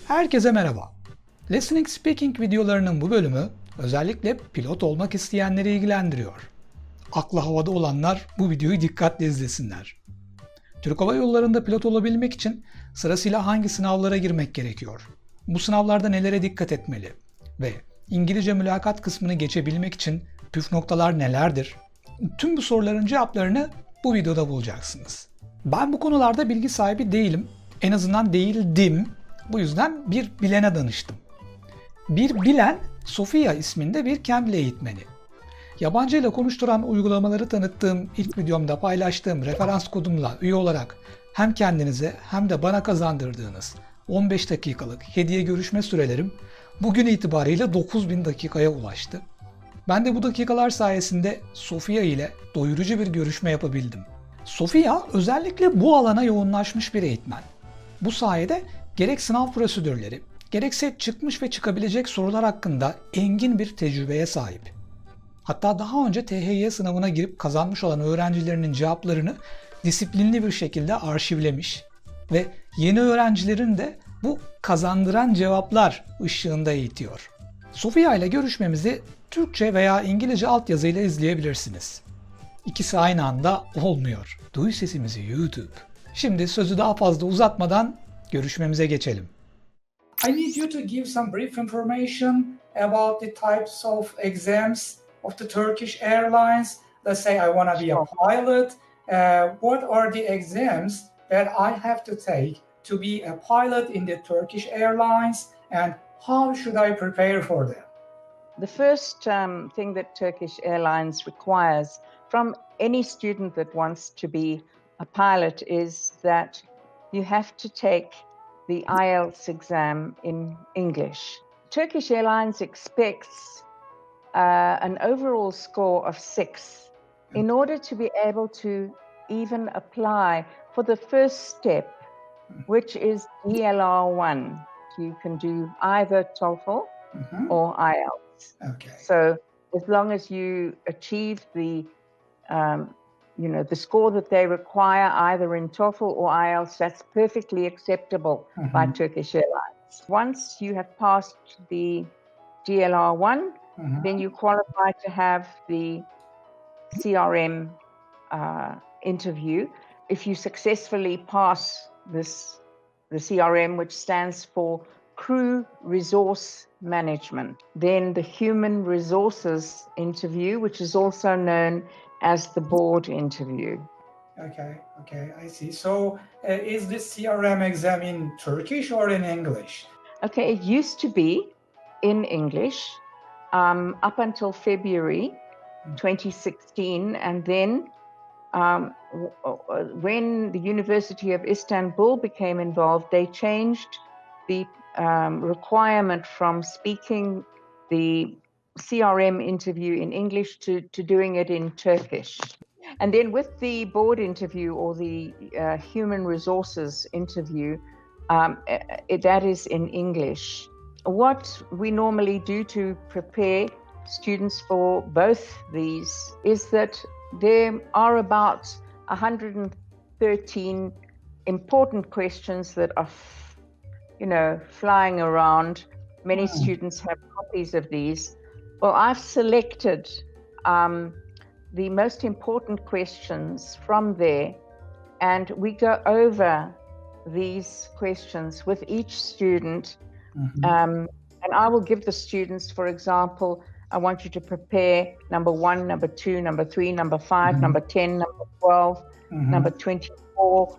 Herkese merhaba. Listening Speaking videolarının bu bölümü özellikle pilot olmak isteyenleri ilgilendiriyor. Aklı havada olanlar bu videoyu dikkatle izlesinler. Türk Hava Yolları'nda pilot olabilmek için sırasıyla hangi sınavlara girmek gerekiyor? Bu sınavlarda nelere dikkat etmeli? Ve İngilizce mülakat kısmını geçebilmek için püf noktalar nelerdir? Tüm bu soruların cevaplarını bu videoda bulacaksınız. Ben bu konularda bilgi sahibi değilim. En azından değildim. Bu yüzden bir bilene danıştım. Bir bilen, Sofia isminde bir Cambly eğitmeni. Yabancı ile konuşturan uygulamaları tanıttığım ilk videomda paylaştığım referans kodumla üye olarak hem kendinize hem de bana kazandırdığınız 15 dakikalık hediye görüşme sürelerim bugün itibariyle 9000 dakikaya ulaştı. Ben de bu dakikalar sayesinde Sofia ile doyurucu bir görüşme yapabildim. Sofia özellikle bu alana yoğunlaşmış bir eğitmen. Bu sayede gerek sınav prosedürleri, gerekse çıkmış ve çıkabilecek sorular hakkında engin bir tecrübeye sahip. Hatta daha önce THY sınavına girip kazanmış olan öğrencilerinin cevaplarını disiplinli bir şekilde arşivlemiş ve yeni öğrencilerin de bu kazandıran cevaplar ışığında eğitiyor. Sofia ile görüşmemizi Türkçe veya İngilizce altyazıyla izleyebilirsiniz. İkisi aynı anda olmuyor. Duy sesimizi YouTube. Şimdi sözü daha fazla uzatmadan görüşmemize geçelim. I need you to give some brief information about the types of exams of the Turkish Airlines. Let's say I want to be a pilot. What are the exams that I have to take to be a pilot in the Turkish Airlines, and how should I prepare for them? The first thing that Turkish Airlines requires from any student that wants to be a pilot is that you have to take the IELTS exam in English. Turkish Airlines expects an overall score of 6 in order to be able to even apply for the first step, which is DLR1. You can do either TOEFL or IELTS. Okay. So as long as you achieve the the score that they require either in TOEFL or IELTS, that's perfectly acceptable by Turkish Airlines. Once you have passed the DLR1, then you qualify to have the CRM interview. If you successfully pass the CRM, which stands for Crew Resource Management, then the Human Resources interview, which is also known as the board interview. Okay, I see. So is this CRM exam in Turkish or in English? Okay, it used to be in English up until February 2016, and then when the University of Istanbul became involved, they changed the requirement from speaking the CRM interview in English to doing it in Turkish. And then with the board interview or the human resources interview, that is in English. What we normally do to prepare students for both these is that there are about 113 important questions that are flying around. Many students have copies of these. Well, I've selected the most important questions from there, and we go over these questions with each student. And I will give the students, for example, I want you to prepare number 1, number 2, number 3, number 5, number 10, number 12, number 24.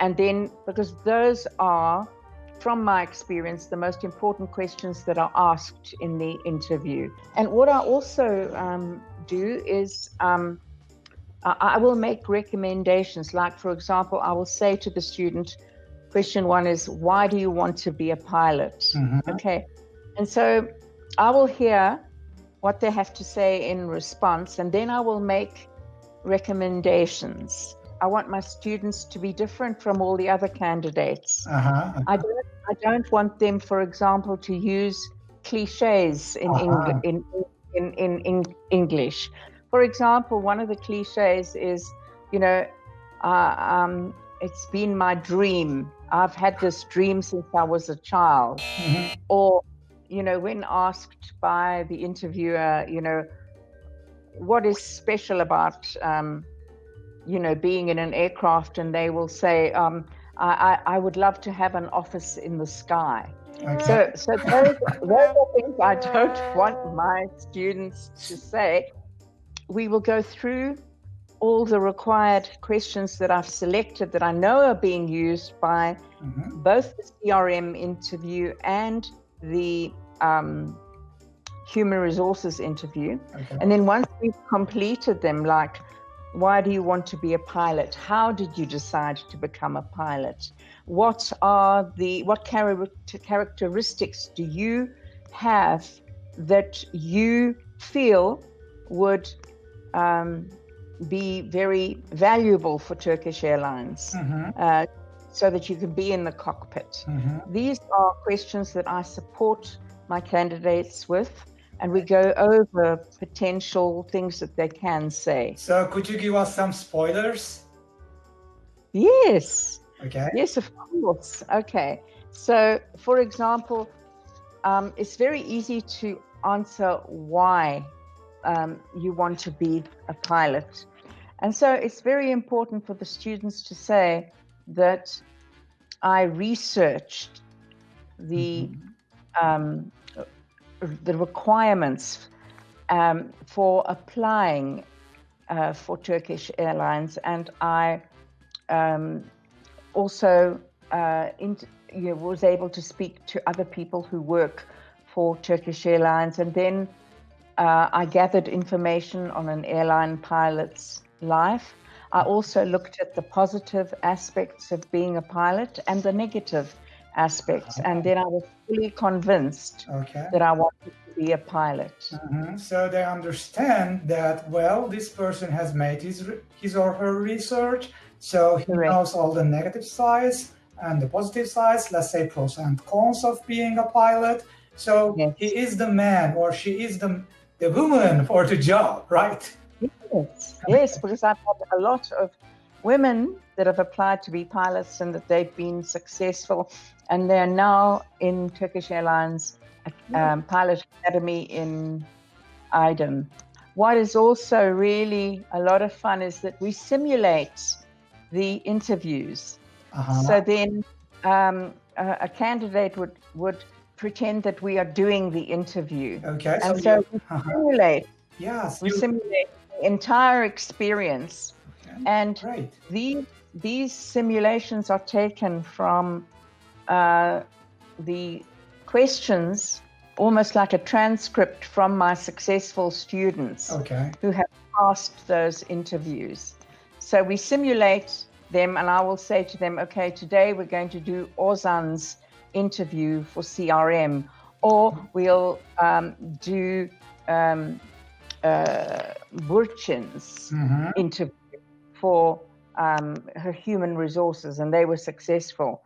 And then, because those are, from my experience, the most important questions that are asked in the interview. And what I also do is I will make recommendations. Like, for example, I will say to the student, question 1 is, why do you want to be a pilot? Okay. And so I will hear what they have to say in response, and then I will make recommendations. I want my students to be different from all the other candidates. I don't want them, for example, to use cliches in English. For example, one of the cliches is, it's been my dream. I've had this dream since I was a child. Mhm. Or, when asked by the interviewer, what is special about, being in an aircraft, and they will say, I would love to have an office in the sky. Okay. So those are things I don't want my students to say. We will go through all the required questions that I've selected that I know are being used by Mhm. both the CRM interview and the human resources interview. Okay. And then once we've completed them, like, why do you want to be a pilot? How did you decide to become a pilot? What characteristics do you have that you feel would be very valuable for Turkish Airlines, Mhm. so that you can be in the cockpit? Mhm. These are questions that I support my candidates with, and we go over potential things that they can say. So could you give us some spoilers? Yes, Okay. yes, of course. Okay. So, for example, it's very easy to answer why you want to be a pilot. And so it's very important for the students to say that I researched the requirements for applying for Turkish Airlines, and I also was able to speak to other people who work for Turkish Airlines, and then I gathered information on an airline pilot's life. I also looked at the positive aspects of being a pilot and the negative aspects, and then I was fully convinced Okay. that I wanted to be a pilot. So they understand that, well, this person has made his or her research, so he Correct. knows all the negative sides and the positive sides, let's say pros and cons of being a pilot. So Yes. he is the man or she is the woman for the job, right? Yes, because I've had a lot of women that have applied to be pilots and that they've been successful, and they're now in Turkish Airlines Pilot Academy in Aydın. What is also really a lot of fun is that we simulate the interviews. So then a candidate would pretend that we are doing the interview. Okay. And so we simulate. Yes. We simulate the entire experience. Okay. And Great. these simulations are taken from the questions, almost like a transcript from my successful students who have passed those interviews. So we simulate them, and I will say to them, okay, today we're going to do Ozan's interview for CRM, or we'll do Burçin's interview for her human resources, and they were successful.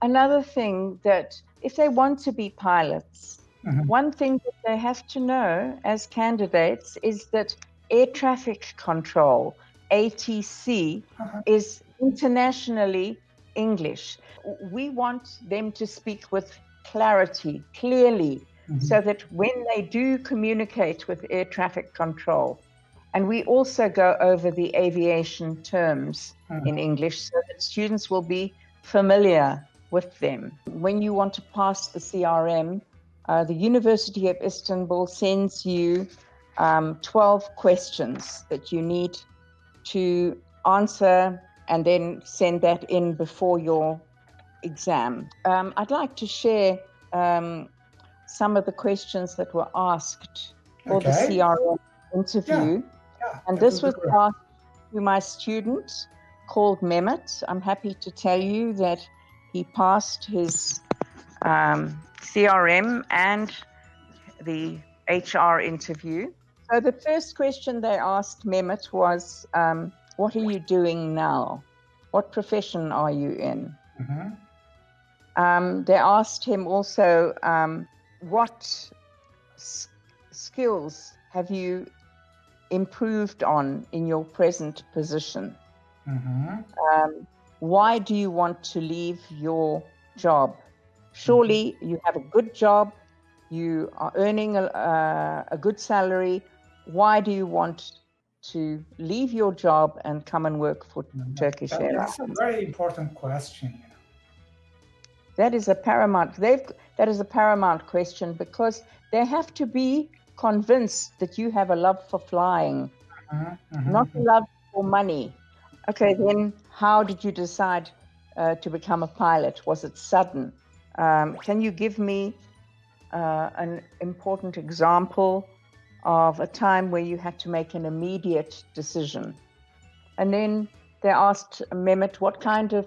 Another thing, that if they want to be pilots, one thing that they have to know as candidates is that air traffic control, ATC, is internationally English. We want them to speak with clarity, clearly, so that when they do communicate with air traffic control, and we also go over the aviation terms in English so that students will be familiar with them. When you want to pass the CRM, the University of Istanbul sends you 12 questions that you need to answer, and then send that in before your exam. I'd like to share some of the questions that were asked for the CRM interview. And this was asked to my student called Mehmet. I'm happy to tell you that he passed his CRM and the HR interview. So the first question they asked Mehmet was, what are you doing now? What profession are you in? They asked him also, what skills have you improved on in your present position? why do you want to leave your job? Surely you have a good job, you are earning a good salary. Why do you want to leave your job and come and work for Turkish Airlines? That's a very important question. You know. That is a paramount question, because they have to be convinced that you have a love for flying, not a love for money. Okay, then how did you decide to become a pilot? Was it sudden? Can you give me an important example of a time where you had to make an immediate decision? And then they asked Mehmet, what kind of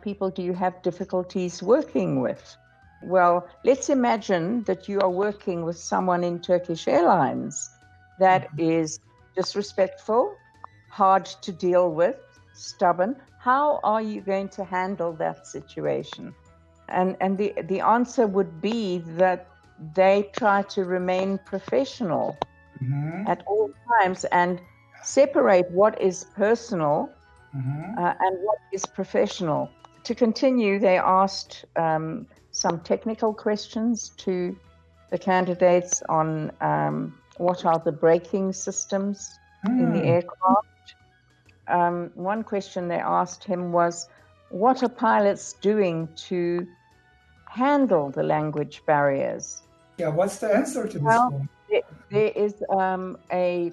people do you have difficulties working with? Well, let's imagine that you are working with someone in Turkish Airlines that is disrespectful, hard to deal with, stubborn. How are you going to handle that situation? And the answer would be that they try to remain professional at all times and separate what is personal and what is professional. To continue, they asked some technical questions to the candidates on what are the braking systems in the aircraft. One question they asked him was, what are pilots doing to handle the language barriers? Yeah, what's the answer to this one? There is a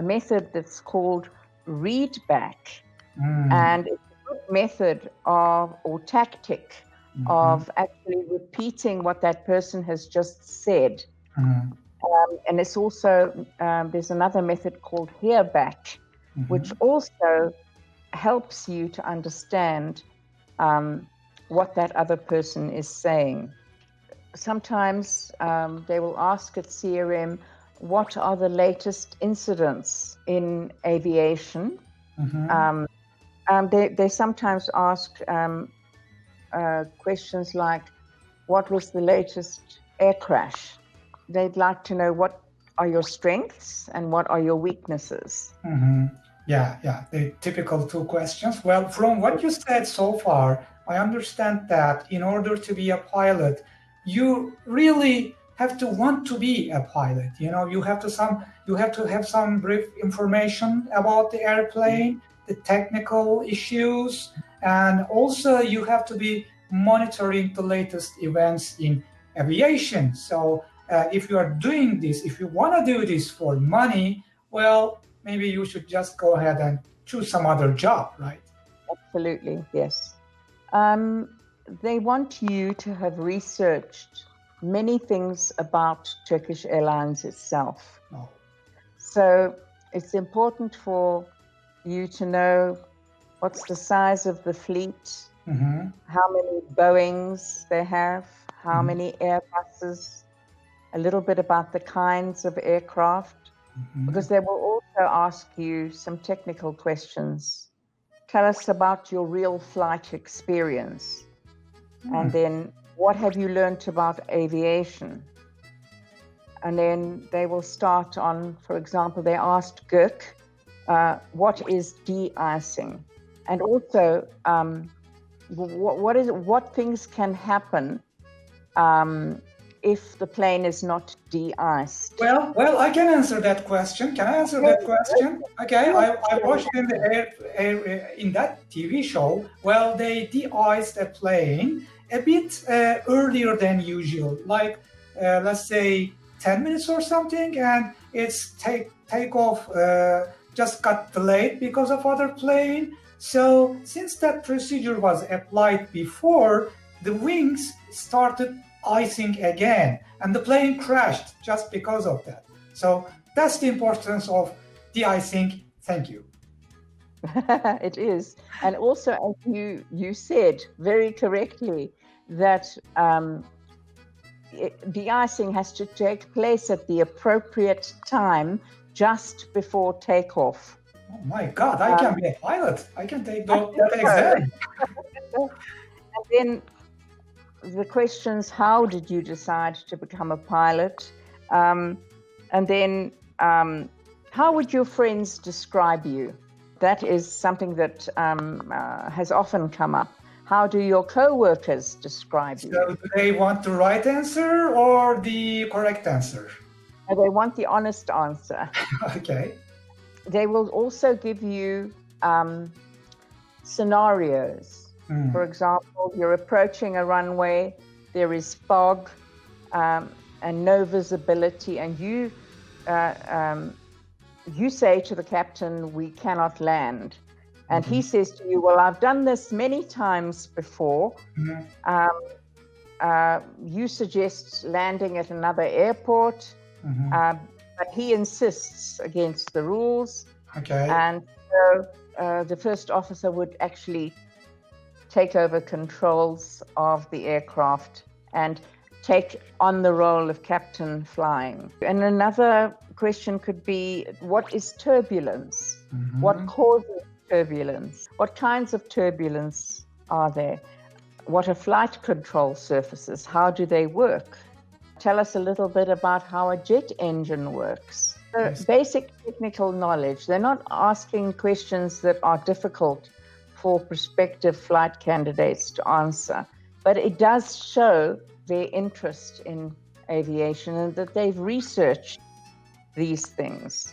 method that's called read back, and it's a good method or tactic of actually repeating what that person has just said. And it's also, there's another method called hear back, which also helps you to understand what that other person is saying. Sometimes they will ask at CRM, what are the latest incidents in aviation? They sometimes ask questions like, what was the latest air crash? They'd like to know what are your strengths and what are your weaknesses. Yeah, the typical two questions. Well, from what you said so far, I understand that in order to be a pilot, you really have to want to be a pilot. You know, you have to have some brief information about the airplane, the technical issues, and also you have to be monitoring the latest events in aviation. So if you are doing this, if you want to do this for money, well, maybe you should just go ahead and choose some other job, right? Absolutely, yes. They want you to have researched many things about Turkish Airlines itself. So it's important for you to know what's the size of the fleet, how many Boeings they have, how many Airbuses, a little bit about the kinds of aircraft, because they will also ask you some technical questions. Tell us about your real flight experience. And then what have you learned about aviation? And then they will start on, for example, they asked Gurk, what is de-icing? And also, what things can happen if the plane is not de-iced? Well, I can answer that question. Can I answer that question? Okay, I watched in in that TV show. Well, they de-iced a plane a bit earlier than usual, like let's say 10 minutes or something, and its takeoff just got delayed because of other plane. So since that procedure was applied before, the wings started icing again, and the plane crashed just because of that. So that's the importance of de-icing. Thank you. It is. And also, as you said very correctly, that de-icing has to take place at the appropriate time just before takeoff. Oh my God, I can be a pilot. I can take that exam. And then the questions, how did you decide to become a pilot? And then how would your friends describe you? that is something that has often come up. How do your co-workers describe you? So do they want the right answer or the correct answer? They want the honest answer. Okay. They will also give you scenarios. For example, you're approaching a runway, there is fog and no visibility, and you say to the captain, "We cannot land." And he says to you, "Well, I've done this many times before. You suggest landing at another airport, but he insists against the rules." Okay. And so the first officer would actually take over controls of the aircraft and take on the role of captain flying. And another question could be, what is turbulence? What causes turbulence? What kinds of turbulence are there? What are flight control surfaces? How do they work? Tell us a little bit about how a jet engine works. Yes. Basic technical knowledge. They're not asking questions that are difficult for prospective flight candidates to answer, but it does show their interest in aviation and that they've researched these things.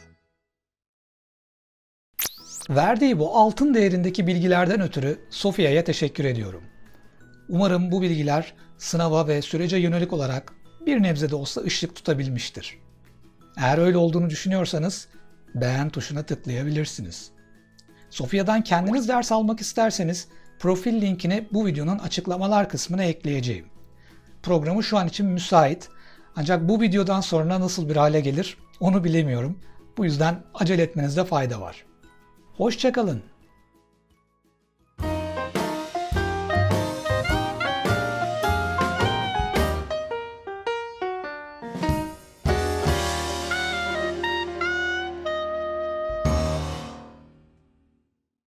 Verdiği bu altın değerindeki bilgilerden ötürü Sofia'ya teşekkür ediyorum. Umarım bu bilgiler sınava ve sürece yönelik olarak bir nebze de olsa ışık tutabilmiştir. Eğer öyle olduğunu düşünüyorsanız beğen tuşuna tıklayabilirsiniz. Sofia'dan kendiniz ders almak isterseniz profil linkini bu videonun açıklamalar kısmına ekleyeceğim. Programı şu an için müsait, ancak bu videodan sonra nasıl bir hale gelir onu bilemiyorum. Bu yüzden acele etmenizde fayda var. Hoşça kalın.